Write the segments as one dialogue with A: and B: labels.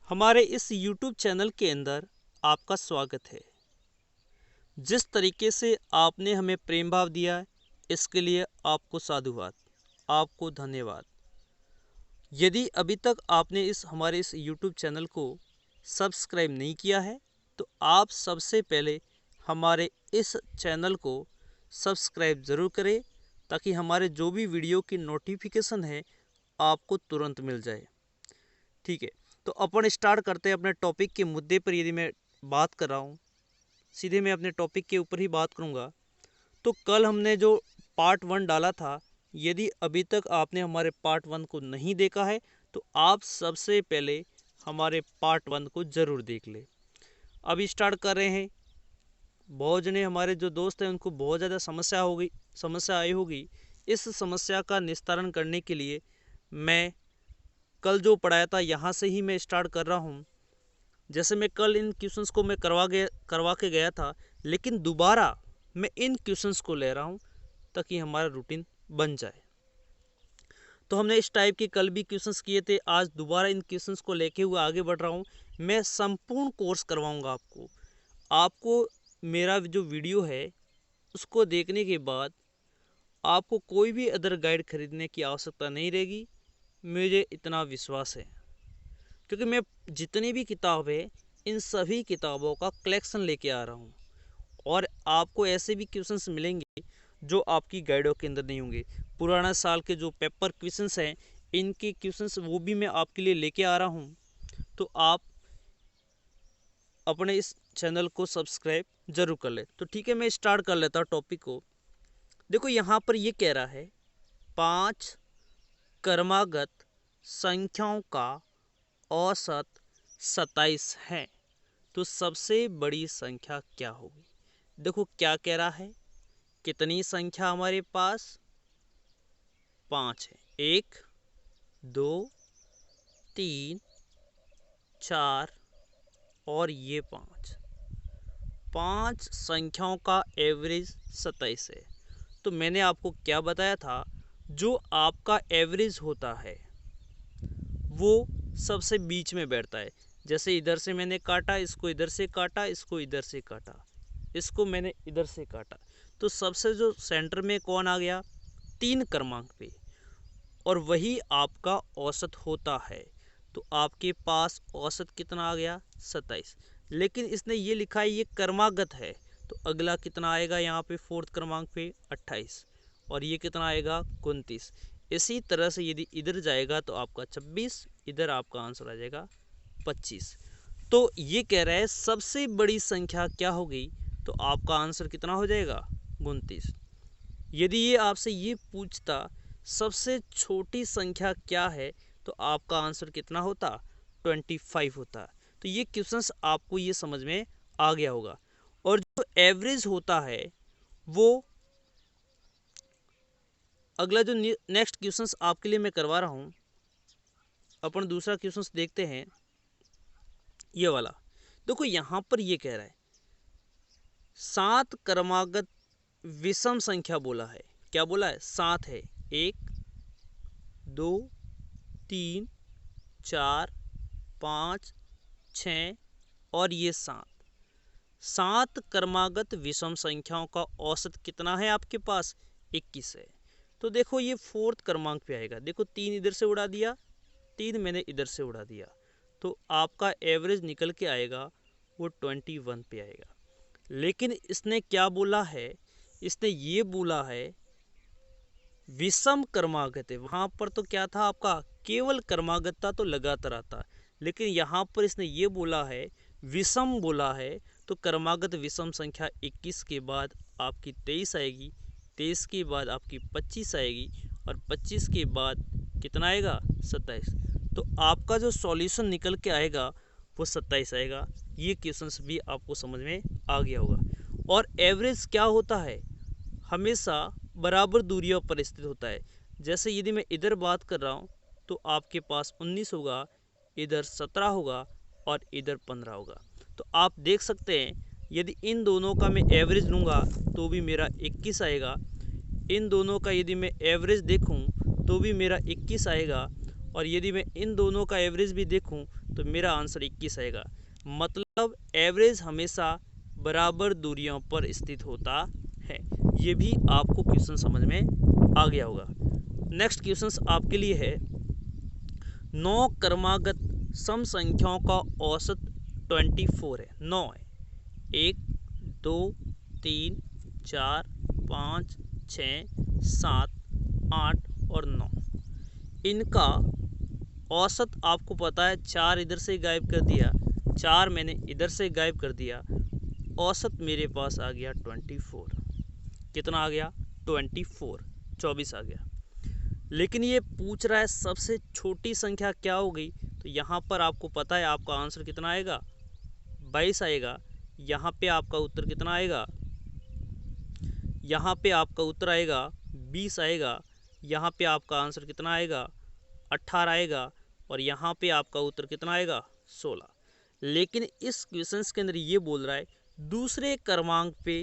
A: हमारे इस YouTube channel के अंदर आपका स्वागत है। जिस तरीके से आपने हमें प्रेम भाव दिया है, इसके लिए आपको साधुवाद, आपको धन्यवाद। यदि अभी तक आपने हमारे इस YouTube चैनल को सब्सक्राइब नहीं किया है, तो आप सबसे पहले हमारे इस चैनल को सब्सक्राइब ज़रूर करें, ताकि हमारे जो भी वीडियो की नोटिफिकेशन है आपको तुरंत मिल जाए। ठीक है, तो अपन स्टार्ट करते हैं अपने टॉपिक के मुद्दे पर। यदि मैं बात कर रहा हूँ, सीधे मैं अपने टॉपिक के ऊपर ही बात करूँगा। तो कल हमने जो पार्ट 1 डाला था, यदि अभी तक आपने हमारे पार्ट 1 को नहीं देखा है, तो आप सबसे पहले हमारे पार्ट 1 को ज़रूर देख ले। अभी स्टार्ट कर रहे हैं। बहुत जने हमारे जो दोस्त हैं उनको बहुत ज़्यादा समस्या आई होगी। इस समस्या का निस्तारण करने के लिए मैं कल जो पढ़ाया था यहाँ से ही मैं स्टार्ट कर रहा हूँ। जैसे मैं कल इन क्वेश्चंस को मैं करवा के गया था, लेकिन दोबारा मैं इन क्वेश्चंस को ले रहा हूँ ताकि हमारा रूटीन बन जाए। तो हमने इस टाइप के कल भी क्वेश्चंस किए थे, आज दोबारा इन क्वेश्चंस को लेके हुए आगे बढ़ रहा हूँ। मैं संपूर्ण कोर्स करवाऊँगा आपको मेरा जो वीडियो है उसको देखने के बाद आपको कोई भी अदर गाइड खरीदने की आवश्यकता नहीं रहेगी। मुझे इतना विश्वास है, क्योंकि मैं जितनी भी किताब है इन सभी किताबों का कलेक्शन लेके आ रहा हूँ, और आपको ऐसे भी क्वेश्चंस मिलेंगे जो आपकी गाइडों के अंदर नहीं होंगे। पुराना साल के जो पेपर क्वेश्चंस हैं, इनके क्वेश्चंस वो भी मैं आपके लिए लेके आ रहा हूँ। तो आप अपने इस चैनल को सब्सक्राइब जरूर कर ले। तो ठीक है, मैं स्टार्ट कर लेता हूँ टॉपिक को। देखो यहाँ पर ये कह रहा है 5 क्रमागत संख्याओं का औसत 27 है, तो सबसे बड़ी संख्या क्या होगी। देखो क्या कह रहा है, कितनी संख्या हमारे पास 5 है। 1 2 3 4 और ये 5 संख्याओं का एवरेज 27 है। तो मैंने आपको क्या बताया था, जो आपका एवरेज होता है वो सबसे बीच में बैठता है। जैसे इधर से मैंने काटा, इसको इधर से काटा, इसको इधर से काटा, इसको मैंने इधर से काटा, तो सबसे जो सेंटर में कौन आ गया, 3 क्रमांक पे, और वही आपका औसत होता है। तो आपके पास औसत कितना आ गया, 27। लेकिन इसने ये लिखा है ये क्रमागत है, तो अगला कितना आएगा यहाँ पे 4th क्रमांक पे 28, और ये कितना आएगा 29। इसी तरह से यदि इधर जाएगा तो आपका 26, इधर आपका आंसर आ जाएगा 25। तो ये कह रहा है सबसे बड़ी संख्या क्या होगी, तो आपका आंसर कितना हो जाएगा 29। यदि ये आपसे ये पूछता सबसे छोटी संख्या क्या है, तो आपका आंसर कितना होता, 25 होता। तो ये क्वेश्चंस आपको ये समझ में आ गया होगा। और जो एवरेज होता है वो अगला जो नेक्स्ट क्वेश्चंस आपके लिए मैं करवा रहा हूँ, अपन दूसरा क्वेश्चंस देखते हैं, ये वाला। देखो यहाँ पर ये कह रहा है 7 क्रमागत विषम संख्या बोला है। क्या बोला है, 7 है। 1 2 3 4 5 6 और ये 7 क्रमागत विषम संख्याओं का औसत कितना है आपके पास, 21 है। तो देखो ये 4th क्रमांक पे आएगा। देखो 3 इधर से उड़ा दिया, 3 मैंने इधर से उड़ा दिया, तो आपका एवरेज निकल के आएगा वो 21 पे आएगा। लेकिन इसने क्या बोला है, इसने ये बोला है विषम क्रमागत है। वहाँ पर तो क्या था आपका, केवल क्रमागत था, तो लगातार आता। लेकिन यहाँ पर इसने ये बोला है विषम बोला है, तो क्रमागत विषम संख्या 21 के बाद आपकी 23 आएगी, 23 के बाद आपकी 25 आएगी, और 25 के बाद कितना आएगा, 27। तो आपका जो सॉल्यूशन निकल के आएगा वो 27 आएगा। ये क्वेश्चंस भी आपको समझ में आ गया होगा। और एवरेज क्या होता है, हमेशा बराबर दूरियों पर स्थित होता है। जैसे यदि मैं इधर बात कर रहा हूँ तो आपके पास 19 होगा, इधर 17 होगा और इधर 15 होगा। तो आप देख सकते हैं यदि इन दोनों का मैं एवरेज लूँगा तो भी मेरा 21 आएगा, इन दोनों का यदि मैं एवरेज देखूँ तो भी मेरा 21 आएगा, और यदि मैं इन दोनों का एवरेज भी देखूँ तो मेरा आंसर 21 आएगा। मतलब एवरेज हमेशा बराबर दूरियों पर स्थित होता है। ये भी आपको क्वेश्चन समझ में आ गया होगा। नेक्स्ट क्वेश्चन आपके लिए है, 9 क्रमागत सम संख्याओं का औसत 24 है। 9 है, 1 2 3 4 5 6 7 8 और 9। इनका औसत आपको पता है, 4 इधर से गायब कर दिया, 4 मैंने इधर से गायब कर दिया, औसत मेरे पास आ गया 24। कितना आ गया? 24 आ गया। लेकिन ये पूछ रहा है सबसे छोटी संख्या क्या हो गई, तो यहाँ पर आपको पता है आपका आंसर कितना आएगा? 22 आएगा। यहाँ पे आपका उत्तर कितना आएगा? यहाँ पे आपका उत्तर आएगा 20 आएगा। यहाँ पे आपका आंसर कितना आएगा? 18 आएगा। और यहाँ पे आपका उत्तर कितना आएगा? 16। लेकिन इस क्वेश्चन के अंदर ये बोल रहा है दूसरे क्रमांक पे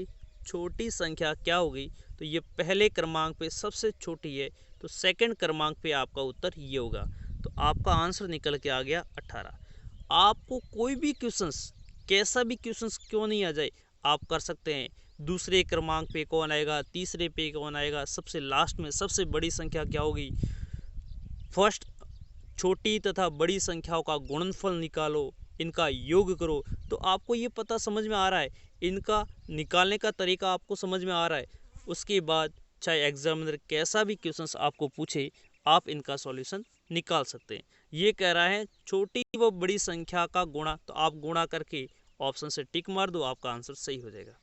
A: छोटी संख्या क्या होगी, तो ये पहले क्रमांक पे सबसे छोटी है, तो सेकंड क्रमांक पे आपका उत्तर ये होगा। तो आपका आंसर निकल के आ गया 18। आपको कोई भी क्वेश्चंस, कैसा भी क्वेश्चंस क्यों नहीं आ जाए, आप कर सकते हैं। दूसरे क्रमांक पे कौन आएगा, तीसरे पे कौन आएगा, सबसे लास्ट में सबसे बड़ी संख्या क्या होगी, फर्स्ट छोटी तथा बड़ी संख्याओं का गुणनफल निकालो, इनका योग करो। तो आपको ये पता समझ में आ रहा है, इनका निकालने का तरीका आपको समझ में आ रहा है। उसके बाद चाहे एग्जामिनर कैसा भी क्वेश्चंस आपको पूछे, आप इनका सॉल्यूशन निकाल सकते हैं। ये कह रहा है छोटी व बड़ी संख्या का गुणा, तो आप गुणा करके ऑप्शन से टिक मार दो, आपका आंसर सही हो जाएगा।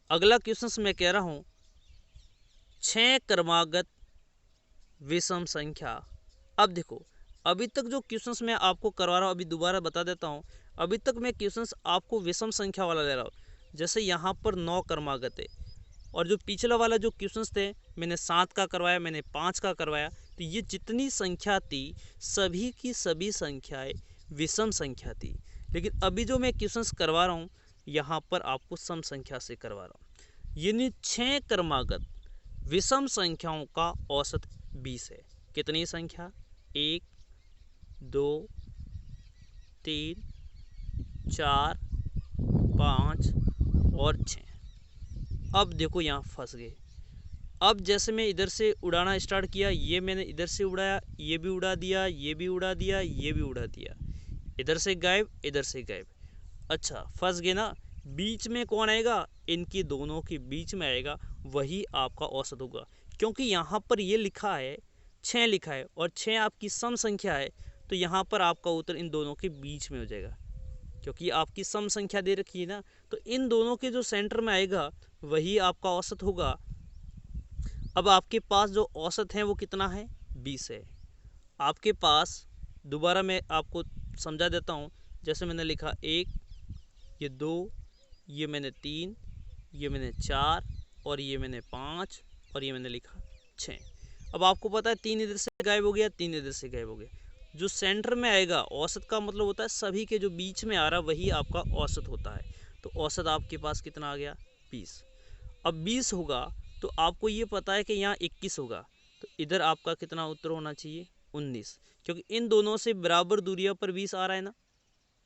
A: अगला क्वेश्चन मैं कह रहा हूं, 6 क्रमागत विषम संख्या। अब देखो, अभी तक जो क्वेश्चंस मैं आपको करवा रहा हूँ, अभी दोबारा बता देता हूँ। अभी तक मैं क्वेश्चंस आपको विषम संख्या वाला ले रहा हूँ। जैसे यहाँ पर 9 क्रमागत है, और जो पिछला वाला जो क्वेश्चंस थे, मैंने 7 का करवाया, मैंने 5 का करवाया, तो ये जितनी संख्या थी सभी की सभी संख्याएं विषम संख्या थी। लेकिन अभी जो मैं क्वेश्चंस करवा रहा हूँ, यहाँ पर आपको सम संख्या से करवा रहा हूँ। यानी 6 क्रमागत विषम संख्याओं का औसत 20 है। कितनी संख्या? 1 2 3 4 5 और 6। अब देखो यहाँ फंस गए। अब जैसे मैं इधर से उड़ाना स्टार्ट किया, ये मैंने इधर से उड़ाया, ये भी उड़ा दिया, ये भी उड़ा दिया, ये भी उड़ा दिया, इधर से गायब, इधर से गायब। अच्छा, फंस गए ना। बीच में कौन आएगा? इनकी दोनों के बीच में आएगा, वही आपका औसत होगा। क्योंकि यहाँ पर ये लिखा है 6 लिखा है, और 6 आपकी सम संख्या है, तो यहाँ पर आपका उत्तर इन दोनों के बीच में हो जाएगा। क्योंकि आपकी सम संख्या दे रखी है ना, तो इन दोनों के जो सेंटर में आएगा वही आपका औसत होगा। अब आपके पास जो औसत है वो कितना है? 20 है। आपके पास, दोबारा मैं आपको समझा देता हूँ। जैसे मैंने लिखा 1, ये 2, ये मैंने 3, ये मैंने 4, और ये मैंने 5, और ये मैंने लिखा 6। अब आपको पता है 3 इधर से गायब हो गया, 3 इधर से गायब हो गया। जो सेंटर में आएगा, औसत का मतलब होता है सभी के जो बीच में आ रहा वही आपका औसत होता है। तो औसत आपके पास कितना आ गया? 20। अब 20 होगा तो आपको ये पता है कि यहाँ 21 होगा, तो इधर आपका कितना उत्तर होना चाहिए? 19। क्योंकि इन दोनों से बराबर दूरियों पर 20 आ रहा है ना।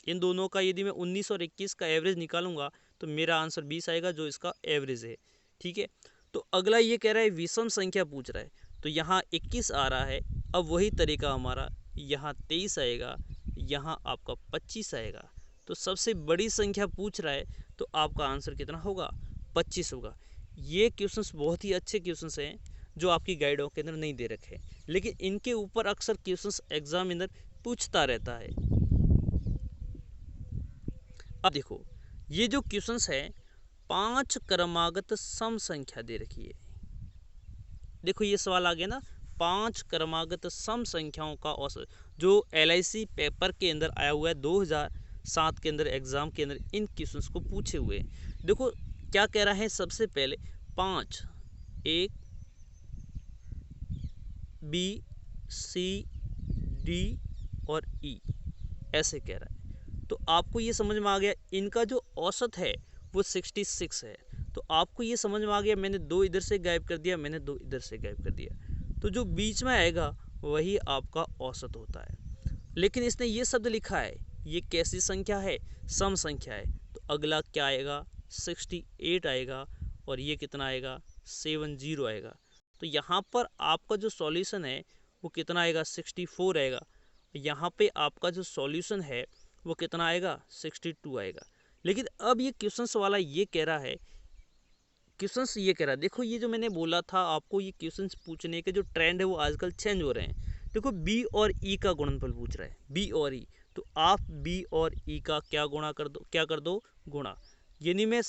A: इन दोनों का यदि मैं 19 और 21 का एवरेज निकालूंगा तो मेरा आंसर 20 आएगा, जो इसका एवरेज है। ठीक है। तो अगला ये कह रहा है विषम संख्या पूछ रहा है, तो यहाँ 21 आ रहा है। अब वही तरीका हमारा, यहाँ 23 आएगा, यहाँ आपका 25 आएगा। तो सबसे बड़ी संख्या पूछ रहा है, तो आपका आंसर कितना होगा? 25 होगा। ये क्वेश्चंस बहुत ही अच्छे क्वेश्चंस हैं जो आपकी गाइडों के अंदर नहीं दे रखे, लेकिन इनके ऊपर अक्सर क्वेश्चंस एग्जामिनर पूछता रहता है। अब देखो, ये जो क्वेश्चंस है 5 क्रमागत सम संख्या दे रखी है। देखो ये सवाल आ गया ना, 5 क्रमागत सम संख्याओं का औसत, जो LIC पेपर के अंदर आया हुआ है 2007 के अंदर एग्जाम के अंदर, इन क्वेश्चंस को पूछे हुए। देखो क्या कह रहा है, सबसे पहले 5, 1 B C D और E ऐसे कह रहा है। तो आपको ये समझ में आ गया, इनका जो औसत है वो 66 है। तो आपको ये समझ में आ गया, मैंने 2 इधर से गायब कर दिया, मैंने 2 इधर से गायब कर दिया, तो जो बीच में आएगा वही आपका औसत होता है। लेकिन इसने ये शब्द लिखा है, ये कैसी संख्या है, सम संख्या है, तो अगला क्या आएगा, 68 आएगा, और ये कितना आएगा, 70 आएगा। तो यहाँ पर आपका जो सॉल्यूशन है वो कितना आएगा, 64 आएगा। यहाँ पे आपका जो सॉल्यूशन है वो कितना आएगा, 62 आएगा। लेकिन अब ये क्वेश्चंस वाला ये कह रहा है, क्वेश्चंस ये कह रहा है, देखो ये जो मैंने बोला था आपको, ये क्वेश्चंस पूछने के जो ट्रेंड है वो आजकल चेंज हो रहे हैं। देखो बी और ई का गुणनफल पूछ रहा है, बी और ई, तो आप बी और ई का क्या गुणा कर दो, क्या कर दो, गुणा। यानी मैं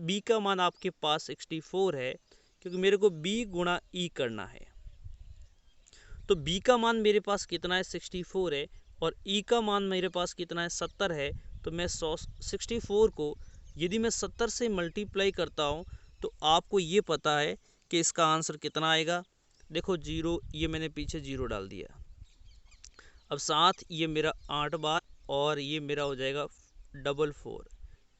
A: बी का मान आपके पास 64 है, क्योंकि मेरे को बी गुणा ई करना है। तो बी का मान मेरे पास कितना है, 64 है, और ई का मान मेरे पास कितना है, 70 है। तो मैं 64 को यदि मैं 70 से मल्टीप्लाई करता हूँ तो आपको ये पता है कि इसका आंसर कितना आएगा। देखो जीरो, ये मैंने पीछे जीरो डाल दिया। अब साथ ये मेरा 8 बार, और ये मेरा हो जाएगा 44।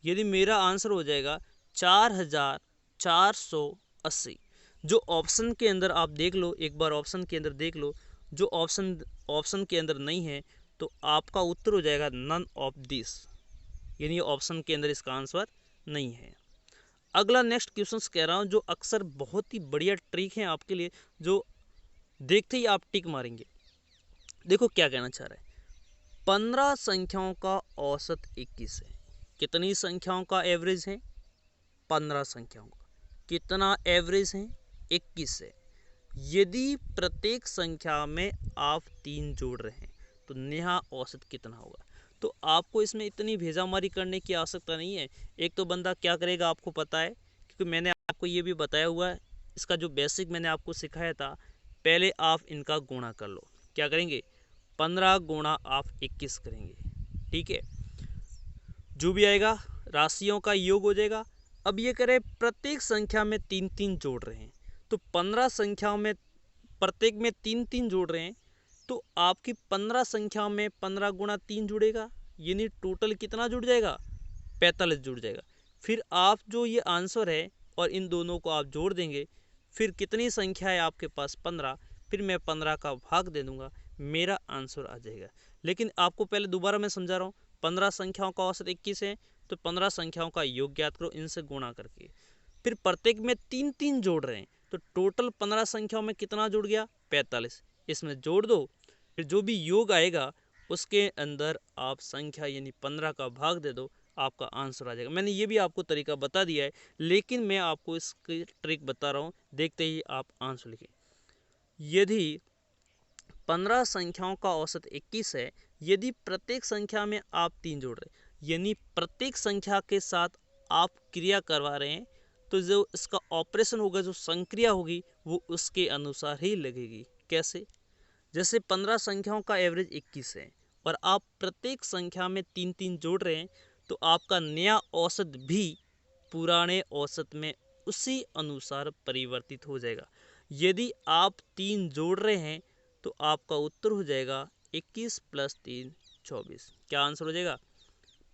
A: यदि मेरा आंसर हो जाएगा 4480। जो ऑप्शन के अंदर आप देख लो, एक बार ऑप्शन के अंदर देख लो, जो ऑप्शन के अंदर नहीं है तो आपका उत्तर हो जाएगा नन ऑफ दिस, यानी ऑप्शन के अंदर इसका आंसर नहीं है। अगला नेक्स्ट क्वेश्चन कह रहा हूँ, जो अक्सर बहुत ही बढ़िया ट्रिक है आपके लिए, जो देखते ही आप टिक मारेंगे। देखो क्या कहना चाह रहा है, 15 संख्याओं का औसत 21 है। कितनी संख्याओं का एवरेज है, 15 संख्याओं का कितना एवरेज है, 21 है। यदि प्रत्येक संख्या में आप 3 जोड़ रहे हैं तो नेहा औसत कितना होगा। तो आपको इसमें इतनी भेजामारी करने की आवश्यकता नहीं है। एक तो बंदा क्या करेगा आपको पता है, क्योंकि मैंने आपको ये भी बताया हुआ है, इसका जो बेसिक मैंने आपको सिखाया था, पहले आप इनका गुणा कर लो। क्या करेंगे, 15 गुणा आप 21 करेंगे, ठीक है। जो भी आएगा राशियों का योग हो जाएगा। अब ये करें प्रत्येक संख्या में 3-3 जोड़ रहे हैं, तो 15 संख्याओं में प्रत्येक में 3-3 जोड़ रहे हैं, तो आपकी 15 संख्याओं में 15 गुणा 3 जुड़ेगा, यानी टोटल कितना जुड़ जाएगा, 45 जुड़ जाएगा। फिर आप जो ये आंसर है और इन दोनों को आप जोड़ देंगे, फिर कितनी संख्या है आपके पास, 15, फिर मैं 15 का भाग दे दूंगा, मेरा आंसर आ जाएगा। लेकिन आपको पहले दोबारा मैं समझा रहा हूँ, 15 संख्याओं का औसत 21 है, तो 15 संख्याओं का योग ज्ञात करो इनसे गुणा करके। फिर प्रत्येक में 3-3 जोड़ रहे हैं, तो टोटल 15 संख्याओं में कितना जुड़ गया, 45। इसमें जोड़ दो, फिर जो भी योग आएगा उसके अंदर आप संख्या यानी 15 का भाग दे दो, आपका आंसर आ जाएगा। मैंने ये भी आपको तरीका बता दिया है, लेकिन मैं आपको इसकी ट्रिक बता रहा हूँ, देखते ही आप आंसर लिखें। यदि 15 संख्याओं का औसत 21 है, यदि प्रत्येक संख्या में आप 3 जोड़ रहे हैं, यानी प्रत्येक संख्या के साथ आप क्रिया करवा रहे हैं, तो जो इसका ऑपरेशन होगा, जो संक्रिया होगी, वो उसके अनुसार ही लगेगी। कैसे, जैसे 15 संख्याओं का एवरेज 21 है और आप प्रत्येक संख्या में 3-3 जोड़ रहे हैं, तो आपका नया औसत भी पुराने औसत में उसी अनुसार परिवर्तित हो जाएगा। यदि आप 3 जोड़ रहे हैं तो आपका उत्तर हो जाएगा 21 + 3 24। क्या आंसर हो जाएगा,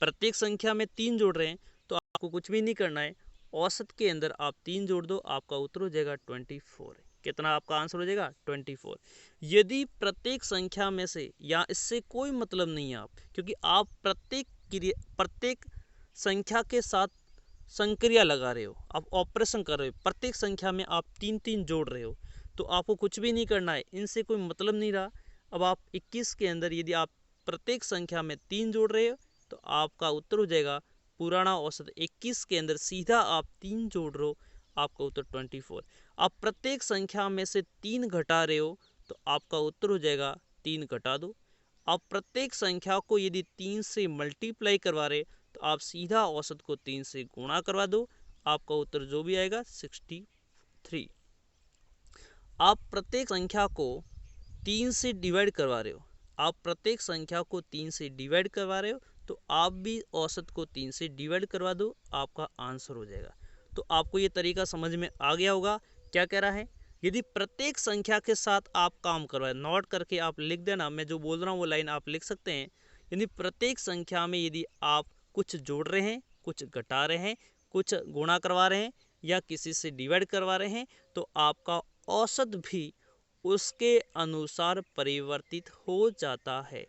A: प्रत्येक संख्या में 3 जोड़ रहे हैं तो आपको कुछ भी नहीं करना है, औसत के अंदर आप 3 जोड़ दो, आपका उत्तर हो जाएगा 24। कितना आपका आंसर हो जाएगा, 24। यदि प्रत्येक संख्या में से, या इससे कोई मतलब नहीं है आप, क्योंकि आप प्रत्येक संख्या के साथ संक्रिया लगा रहे हो, आप ऑपरेशन कर रहे हो, प्रत्येक संख्या में आप 3-3 जोड़ रहे हो, तो आपको कुछ भी नहीं करना है, इनसे कोई मतलब नहीं रहा। अब आप 21 के अंदर यदि आप प्रत्येक संख्या में 3 जोड़ रहे हो तो आपका उत्तर हो जाएगा पुराना औसत। 21 के अंदर सीधा आप 3 जोड़ रहे हो, आपका उत्तर 24। आप प्रत्येक संख्या में से 3 घटा रहे हो तो आपका उत्तर हो जाएगा 3 घटा दो। आप प्रत्येक संख्या को यदि 3 से मल्टीप्लाई करवा रहे तो आप सीधा औसत को 3 से गुणा करवा दो, आपका उत्तर जो भी आएगा 63। आप प्रत्येक संख्या को 3 से डिवाइड करवा रहे हो, आप प्रत्येक संख्या को 3 से डिवाइड करवा रहे हो, तो आप भी औसत को 3 से डिवाइड करवा दो, आपका आंसर हो जाएगा। तो आपको ये तरीका समझ में आ गया होगा। क्या कह रहा है, यदि प्रत्येक संख्या के साथ आप काम करवाए, नोट करके आप लिख देना, मैं जो बोल रहा हूँ वो लाइन आप लिख सकते हैं। यदि प्रत्येक संख्या में यदि आप कुछ जोड़ रहे हैं, कुछ घटा रहे हैं, कुछ गुणा करवा रहे हैं या किसी से डिवाइड करवा रहे हैं, तो आपका औसत भी उसके अनुसार परिवर्तित हो जाता है।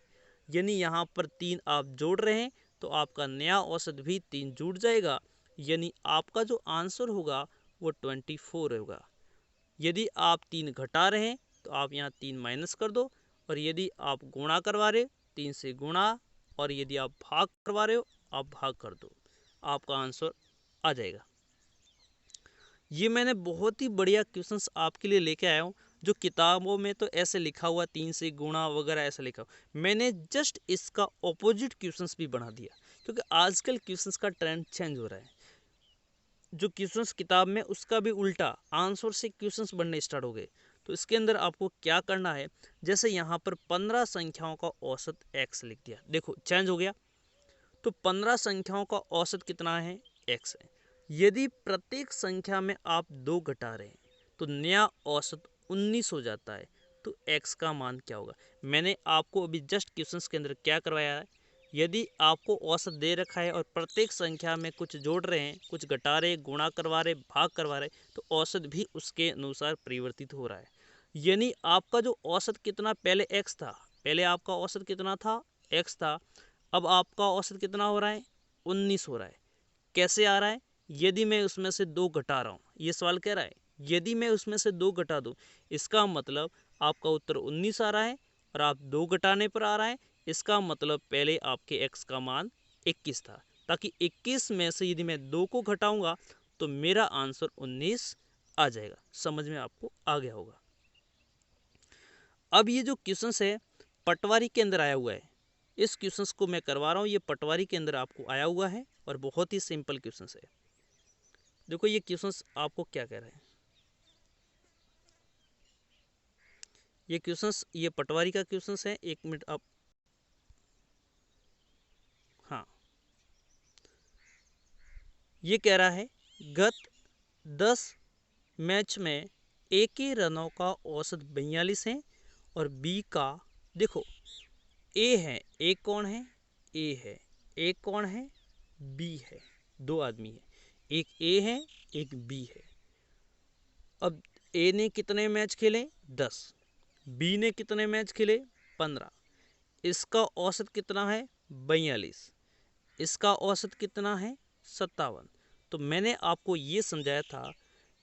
A: यानी यहाँ पर 3 आप जोड़ रहे हैं तो आपका नया औसत भी 3 जुड़ जाएगा, यानी आपका जो आंसर होगा वो 24 होगा। यदि आप 3 घटा रहे हैं तो आप यहाँ 3 माइनस कर दो, और यदि आप गुणा करवा रहे हो 3 से गुणा, और यदि आप भाग करवा रहे हो आप भाग कर दो, आपका आंसर आ जाएगा। ये मैंने बहुत ही बढ़िया क्वेश्चंस आपके लिए लेके आया हूँ, जो किताबों में तो ऐसे लिखा हुआ 3 से गुणा वगैरह ऐसा लिखा हुआ, मैंने जस्ट इसका ऑपोजिट क्वेश्चंस भी बना दिया, क्योंकि आजकल क्वेश्चंस का ट्रेंड चेंज हो रहा है। जो क्वेश्चंस किताब में उसका भी उल्टा आंसर से क्वेश्चंस बनने स्टार्ट हो गए। तो इसके अंदर आपको क्या करना है, जैसे यहाँ पर 15 संख्याओं का औसत x लिख दिया, देखो चेंज हो गया। तो 15 संख्याओं का औसत कितना है, x है। यदि प्रत्येक संख्या में आप 2 घटा रहे हैं तो नया औसत 19 हो जाता है, तो x का मान क्या होगा। मैंने आपको अभी जस्ट क्वेश्चंस के अंदर क्या करवाया है, यदि आपको औसत दे रखा है और प्रत्येक संख्या में कुछ जोड़ रहे हैं, कुछ घटा रहे, गुणा करवा रहे, भाग करवा रहे, तो औसत भी उसके अनुसार परिवर्तित हो रहा है। यानी आपका जो औसत कितना पहले x था, पहले आपका औसत कितना था, x था, अब आपका औसत कितना हो रहा है, 19 हो रहा है। कैसे आ रहा है, यदि मैं उसमें से 2 घटा रहा हूँ, ये सवाल कह रहा है यदि मैं उसमें से 2 घटा दूँ, इसका मतलब आपका उत्तर 19 आ रहा है, और आप 2 घटाने पर आ रहा है, इसका मतलब पहले आपके x का मान 21 था, ताकि 21 में से यदि मैं 2 को घटाऊंगा तो मेरा आंसर 19 आ जाएगा। समझ में आपको आ गया होगा। अब ये जो क्वेश्चन है पटवारी के अंदर आया हुआ है, इस क्वेश्चन को मैं करवा रहा हूँ, ये पटवारी के अंदर आपको आया हुआ है और बहुत ही सिंपल क्वेश्चन है। देखो ये क्वेश्चन आपको क्या कह रहा है, ये क्वेश्चन ये पटवारी का क्वेश्चन है। एक मिनट आप, हाँ, ये कह रहा है गत 10 मैच में ए के रनों का औसत 42 है और बी का, देखो ए है, ए कौन है, ए है, ए कौन है, बी है, 2 आदमी है, एक ए है एक बी है। अब ए ने कितने मैच खेले, 10, बी ने कितने मैच खेले, 15, इसका औसत कितना है, 42, इसका औसत कितना है, 57। तो मैंने आपको ये समझाया था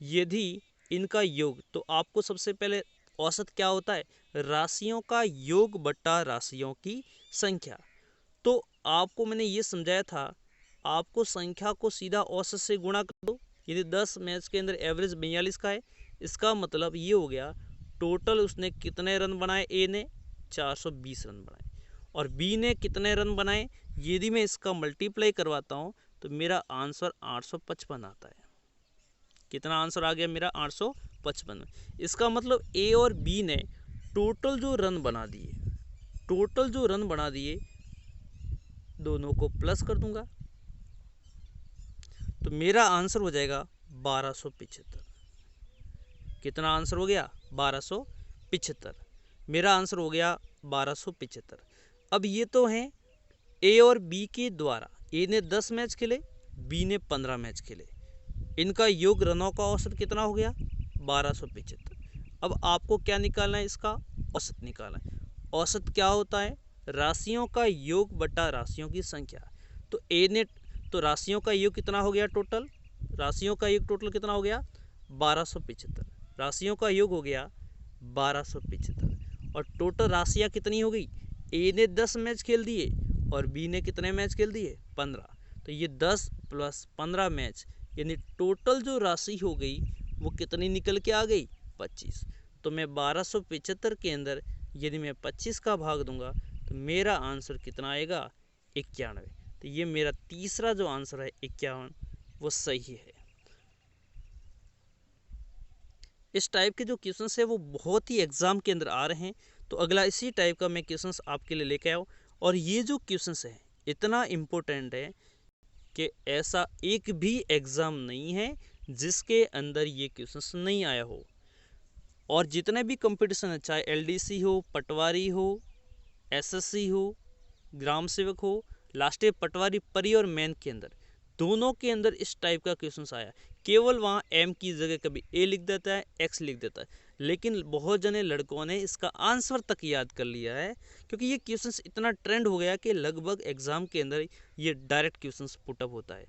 A: यदि इनका योग, तो आपको सबसे पहले औसत क्या होता है, राशियों का योग बटा राशियों की संख्या। तो आपको मैंने ये समझाया था, आपको संख्या को सीधा औसत से गुणा कर दो। यदि 10 मैच के अंदर एवरेज 42 का है, इसका मतलब ये हो गया टोटल उसने कितने रन बनाए, ए ने 420 रन बनाए, और बी ने कितने रन बनाए, यदि मैं इसका मल्टीप्लाई करवाता हूँ तो मेरा आंसर 855 आता है। कितना आंसर आ गया मेरा, 855। इसका मतलब ए और बी ने टोटल जो रन बना दिए, टोटल जो रन बना दिए, दोनों को प्लस कर दूंगा तो मेरा आंसर हो जाएगा 1275। कितना आंसर हो गया, 1275। मेरा आंसर हो गया 1275। अब ये तो हैं ए और बी के द्वारा, ए ने 10 मैच खेले, बी ने 15 मैच खेले, इनका योग रनों का औसत कितना हो गया, 1275। अब आपको क्या निकालना है, इसका औसत निकालना है। औसत क्या होता है, राशियों का योग बटा राशियों की संख्या। तो ए ने, तो राशियों का योग कितना हो गया टोटल, राशियों का योग टोटल कितना हो गया, 1275। राशियों का योग हो गया 1275, और टोटल राशियाँ कितनी हो गई, ए ने 10 मैच खेल दिए और बी ने कितने मैच खेल दिए, 15। तो ये 10 + 15 मैच, यानी टोटल जो राशि हो गई वो कितनी निकल के आ गई, 25। तो मैं 1275 के अंदर यदि मैं 25 का भाग दूंगा तो मेरा आंसर कितना आएगा, 91। तो ये मेरा तीसरा जो आंसर है 51, वो सही है। इस टाइप के जो क्वेश्चंस है वो बहुत ही एग्जाम के अंदर आ रहे हैं। तो अगला इसी टाइप का मैं क्वेश्चंस आपके लिए लेके आया, और ये जो क्वेश्चंस है इतना इम्पोर्टेंट है कि ऐसा एक भी एग्ज़ाम नहीं है जिसके अंदर ये क्वेश्चंस नहीं आया हो। और जितने भी कंपटीशन है, चाहे एलडीसी हो, पटवारी हो, एसएससी हो, ग्राम सेवक हो, लास्ट पटवारी परी और मेन के अंदर, दोनों के अंदर इस टाइप का क्वेश्चन आया। केवल वहाँ एम की जगह कभी ए लिख देता है, एक्स लिख देता है। लेकिन बहुत जने लड़कों ने इसका आंसर तक याद कर लिया है, क्योंकि ये क्वेश्चंस इतना ट्रेंड हो गया कि लगभग एग्जाम के अंदर ये डायरेक्ट क्वेश्चंस पुटअप होता है।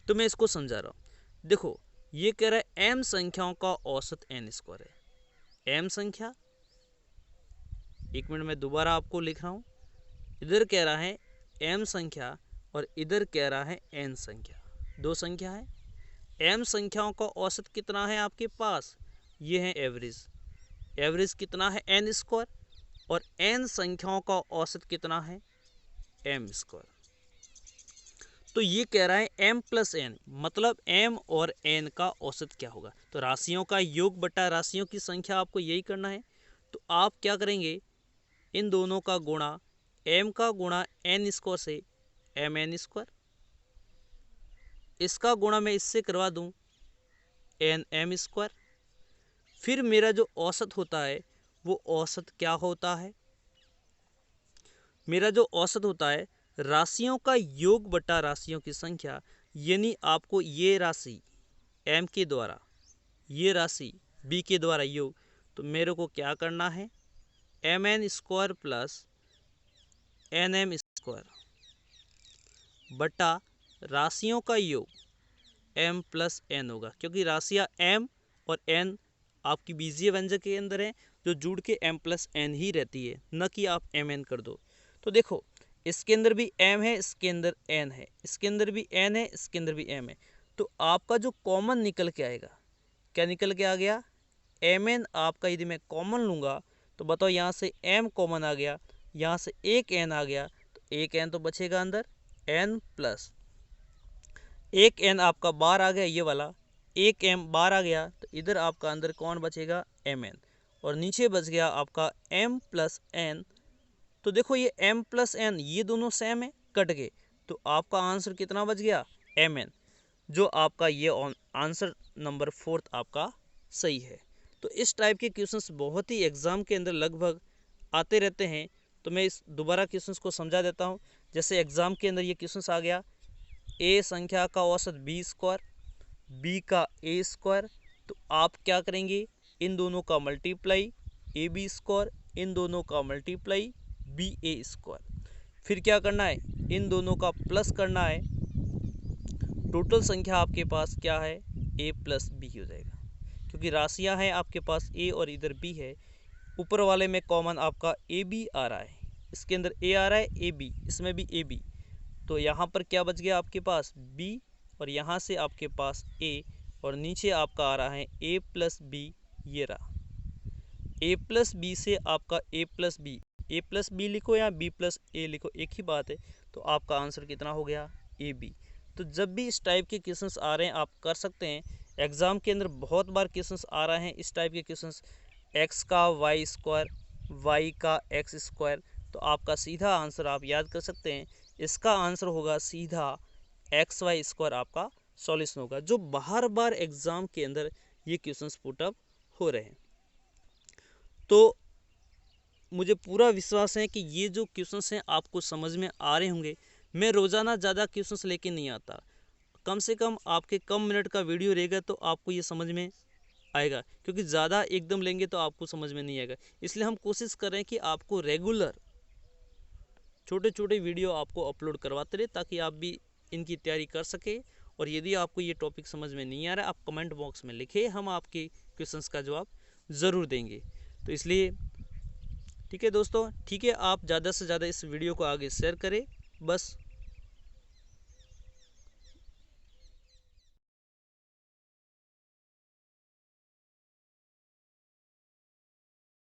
A: तो मैं इसको समझा रहा हूँ। देखो, ये कह रहा है m संख्याओं का औसत n स्क्वायर है। m संख्या, एक मिनट में दोबारा आपको लिख रहा हूँ। इधर कह रहा है m संख्या और इधर कह रहा है n संख्या, दो संख्या है। m संख्याओं का औसत कितना है आपके पास, ये है एवरेज। एवरेज कितना है n स्क्वायर, और n संख्याओं का औसत कितना है m स्क्वायर। तो ये कह रहा है m प्लस n, मतलब m और n का औसत क्या होगा। तो राशियों का योग बटा राशियों की संख्या आपको यही करना है। तो आप क्या करेंगे, इन दोनों का गुणा, m का गुणा n स्क्वायर से mn स्क्वायर, इसका गुणा मैं इससे करवा दूं nm स्क्वायर। फिर मेरा जो औसत होता है वो औसत क्या होता है, मेरा जो औसत होता है राशियों का योग बटा राशियों की संख्या, यानी आपको ये राशि m के द्वारा, ये राशि b के द्वारा योग, तो मेरे को क्या करना है, mn square plus nm square बटा राशियों का योग m प्लस n होगा, क्योंकि राशियाँ m और n आपकी बीजीय व्यंजक के अंदर है, जो जुड़ के m प्लस n ही रहती है, न कि आप mn कर दो। तो देखो, इसके अंदर भी m है, इसके अंदर n है, इसके अंदर भी n है, इसके अंदर भी m है। तो आपका जो कॉमन निकल के आएगा, क्या निकल के आ गया, mn आपका यदि मैं कॉमन लूँगा तो बताओ, यहाँ से m कॉमन आ गया, यहाँ से एक n आ गया, तो एक n तो बचेगा अंदर, n प्लस एक n आपका बार आ गया, ये वाला एक m बार आ गया, तो इधर आपका अंदर कौन बचेगा, mn, और नीचे बच गया आपका m प्लस n। तो देखो, ये m प्लस n ये दोनों सेम है, कट गए, तो आपका आंसर कितना बच गया, mn, जो आपका ये आंसर नंबर 4 आपका सही है। तो इस टाइप के क्वेश्चंस बहुत ही एग्जाम के अंदर लगभग आते रहते हैं। तो मैं इस दोबारा क्वेश्चंस को समझा देता हूँ। जैसे एग्जाम के अंदर ये क्वेश्चंस आ गया, a संख्या का औसत b स्क्वायर, b का a स्क्वायर, तो आप क्या करेंगे, इन दोनों का मल्टीप्लाई ab स्क्वायर, इन दोनों का मल्टीप्लाई ba स्क्वायर, फिर क्या करना है, इन दोनों का प्लस करना है, टोटल संख्या आपके पास क्या है, a प्लस बी हो जाएगा, क्योंकि राशियां हैं आपके पास a और इधर b है। ऊपर वाले में कॉमन आपका ab आ रहा है, इसके अंदर a आ रहा है, ab, इसमें भी ab, तो यहाँ पर क्या बच गया आपके पास b, और यहाँ से आपके पास a, और नीचे आपका आ रहा है a प्लस बी, ये रहा a प्लस बी से आपका a प्लस बी लिखो या b प्लस a लिखो, एक ही बात है। तो आपका आंसर कितना हो गया, ab। तो जब भी इस टाइप के क्वेश्चंस आ रहे हैं आप कर सकते हैं। एग्ज़ाम के अंदर बहुत बार क्वेश्चंस आ रहे हैं इस टाइप के क्वेश्चंस, x का y स्क्वायर, y का x स्क्वायर, तो आपका सीधा आंसर आप याद कर सकते हैं, इसका आंसर होगा सीधा xy स्क्वायर, आपका सॉल्यूशन होगा, जो बार बार एग्ज़ाम के अंदर ये क्वेश्चंस पुटअप हो रहे हैं। तो मुझे पूरा विश्वास है कि ये जो क्वेश्चंस हैं आपको समझ में आ रहे होंगे। मैं रोज़ाना ज़्यादा क्वेश्चंस लेके नहीं आता, कम से कम आपके कम मिनट का वीडियो रहेगा तो आपको ये समझ में आएगा, क्योंकि ज़्यादा एकदम लेंगे तो आपको समझ में नहीं आएगा। इसलिए हम कोशिश कर रहे हैं कि आपको रेगुलर छोटे छोटे वीडियो आपको अपलोड करवाते रहे, ताकि आप भी इनकी तैयारी कर सके। और यदि आपको ये टॉपिक समझ में नहीं आ रहा, आप कमेंट बॉक्स में लिखें, हम आपके क्वेश्चंस का जवाब ज़रूर देंगे। तो इसलिए ठीक है दोस्तों, ठीक है, आप ज़्यादा से ज़्यादा इस वीडियो को आगे शेयर करें, बस